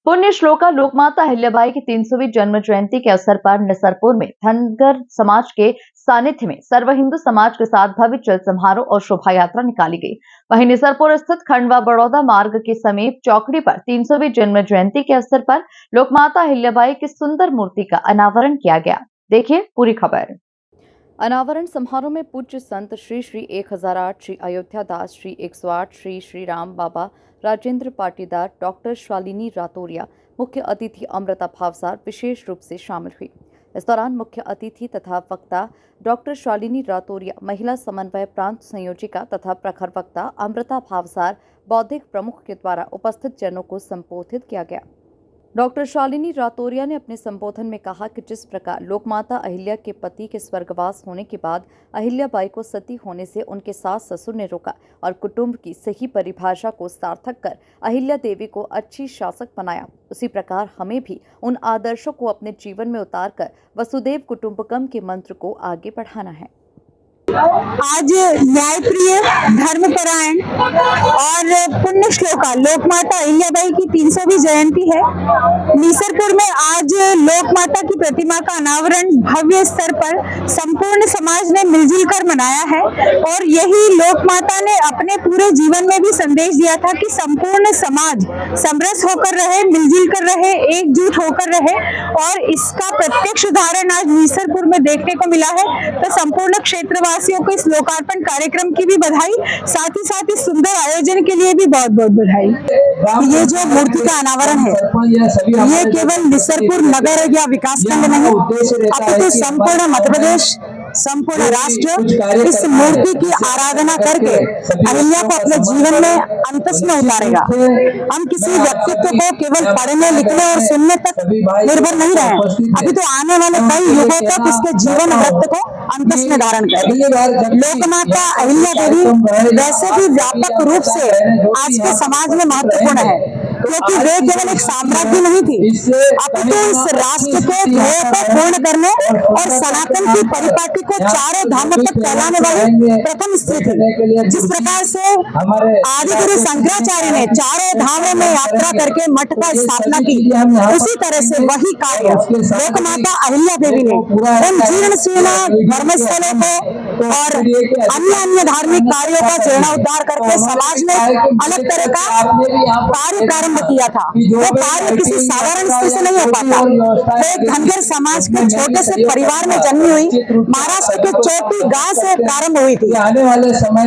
पुण्य श्लोका लोकमाता अहिल्याबाई की 300वीं जन्म जयंती के अवसर पर निसरपुर में धनगर समाज के सानिध्य में सर्व हिंदू समाज के साथ भव्य चल समारोह और शोभा यात्रा निकाली गई। वहीं निसरपुर स्थित खंडवा बड़ौदा मार्ग के समीप चौकड़ी पर 300वीं जन्म जयंती के अवसर पर लोकमाता अहिल्याबाई की सुंदर मूर्ति का अनावरण किया गया। देखिए पूरी खबर। अनावरण समारोह में पूज्य संत श्री श्री 1008 श्री अयोध्या दास श्री 108 श्री श्री राम बाबा राजेंद्र पाटीदार डॉक्टर शालिनी रातौरिया मुख्य अतिथि अमृता भावसार विशेष रूप से शामिल हुई। इस दौरान मुख्य अतिथि तथा वक्ता डॉक्टर शालिनी रातौरिया, महिला समन्वय प्रांत संयोजिका तथा प्रखर वक्ता अमृता भावसार, बौद्धिक प्रमुख के द्वारा उपस्थित जनों को संबोधित किया गया। डॉक्टर शालिनी रातौरिया ने अपने संबोधन में कहा कि जिस प्रकार लोकमाता अहिल्या के पति के स्वर्गवास होने के बाद अहिल्याबाई को सती होने से उनके सास ससुर ने रोका और कुटुंब की सही परिभाषा को सार्थक कर अहिल्या देवी को अच्छी शासक बनाया, उसी प्रकार हमें भी उन आदर्शों को अपने जीवन में उतारकर वसुदेव कुटुंबकम के मंत्र को आगे बढ़ाना है। आज न्यायप्रिय, धर्मपरायण और पुण्य श्लोका लोकमाता अहिल्याबाई की 300वीं जयंती है। निसरपुर में आज लोकमाता की प्रतिमा का अनावरण भव्य स्तर पर संपूर्ण समाज ने मिलजुल कर मनाया है और यही लोकमाता ने अपने पूरे जीवन में भी संदेश दिया था कि संपूर्ण समाज समरस होकर रहे, मिलजुल कर रहे, एकजुट होकर रहे और इसका प्रत्यक्ष उदाहरण आज निसरपुर में देखने को मिला है। तो संपूर्ण क्षेत्रवासियों को इस लोकार्पण कार्यक्रम की भी बधाई, साथ ही इस सुंदर आयोजन के लिए भी बहुत बहुत बधाई। ये जो मूर्ति का अनावरण है, ये केवल निसरपुर नगर या विकास खंड नहीं, अपितु संपूर्ण मध्य प्रदेश, संपूर्ण राष्ट्र इस मूर्ति की आराधना करके अहिल्या को अपने जीवन में अंतस में उतारेगा। हम किसी व्यक्तित्व को केवल पढ़ने, लिखने और सुनने तक निर्भर नहीं रहे, अभी तो आने वाले कई युगों तक इसके जीवन वृत्त को अंतस में धारण करें। लोकमाता अहिल्या देवी वैसे भी व्यापक रूप से आज के समाज में महत्वपूर्ण है, क्योंकि वे केवल एक साम्राज्य नहीं थी, अपितु इस राष्ट्र के ध्येय को पूर्ण करने और सनातन की परिपाटी को चारों धामों तक फैलाने वाली प्रथम स्त्री थी। जिस प्रकार से आदि गुरु शंकराचार्य ने चारों धामों में यात्रा करके मठ का स्थापना की, उसी तरह से वही कार्य लोकमाता अहिल्या देवी ने उन जीर्ण शीर्ण धर्मस्थलों को और अन्य धार्मिक कार्यों का जीर्णोद्धार करके समाज में अलग तरह का कार्य प्रारंभ किया था। वो कार्य किसी साधारण स्त्री से नहीं हो पाता। वो एक धनगर समाज के छोटे से परिवार में जन्मी हुई महाराष्ट्र के चोटी गांव से प्रारंभ हुई थी।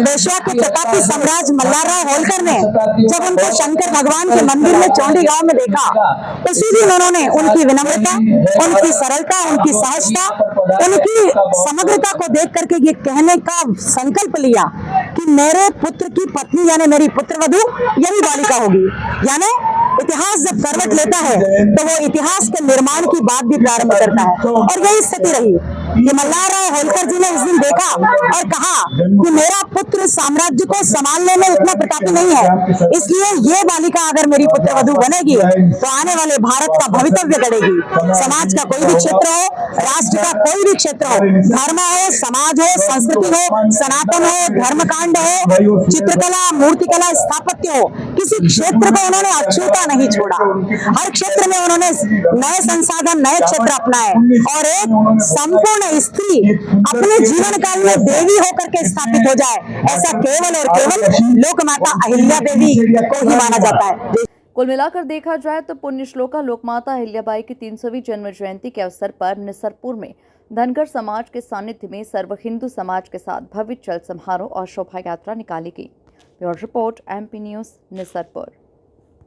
पेशवा के प्रतापी सम्राट मल्हारराव होलकर ने जब उनको शंकर भगवान के मंदिर में चौंडी गांव में देखा, तो सीधे उन्होंने उनकी विनम्रता, उनकी सरलता, उनकी सहजता, उनकी समग्रता को देख करके ये कहने का संकल्प लिया कि मेरे पुत्र की पत्नी यानी मेरी पुत्रवधू यही बालिका होगी। यानी इतिहास जब करवट लेता है तो वो इतिहास के निर्माण की बात भी प्रारंभ करता है और यही स्थिति रही कि मल्हारराव होलकर जी ने उस दिन देखा और कहा कि मेरा पुत्र साम्राज्य को संभालने में इतना प्रतापी नहीं है, इसलिए ये बालिका अगर मेरी पुत्रवधू बनेगी तो आने वाले भारत का भवितव्य गढ़ेगी। समाज का कोई भी क्षेत्र हो, राष्ट्र का कोई भी क्षेत्र हो, धर्म हो, समाज हो, संस्कृति हो, सनातन हो, धर्मकांड हो, चित्रकला, मूर्तिकला, स्थापत्य हो, किसी क्षेत्र को उन्होंने अछूता नहीं छोड़ा। हर क्षेत्र में उन्होंने नए संसाधन, नए क्षेत्र अपनाए और एक संपूर्ण स्त्री अपने जीवन काल में देवी होकर के स्थापित हो जाए, ऐसा केवल और केवल लोकमाता अहिल्या देवी को ही माना जाता है। कुल मिलाकर देखा जाए तो पुण्य श्लोका लोकमाता अहिल्याबाई की 300वीं जन्म जयंती के अवसर पर निसरपुर में धनगर समाज के सानिध्य में सर्व हिंदू समाज के साथ भव्य चल समारोह और शोभा यात्रा निकाली गई। Bureau report, MP news, Nisarpur.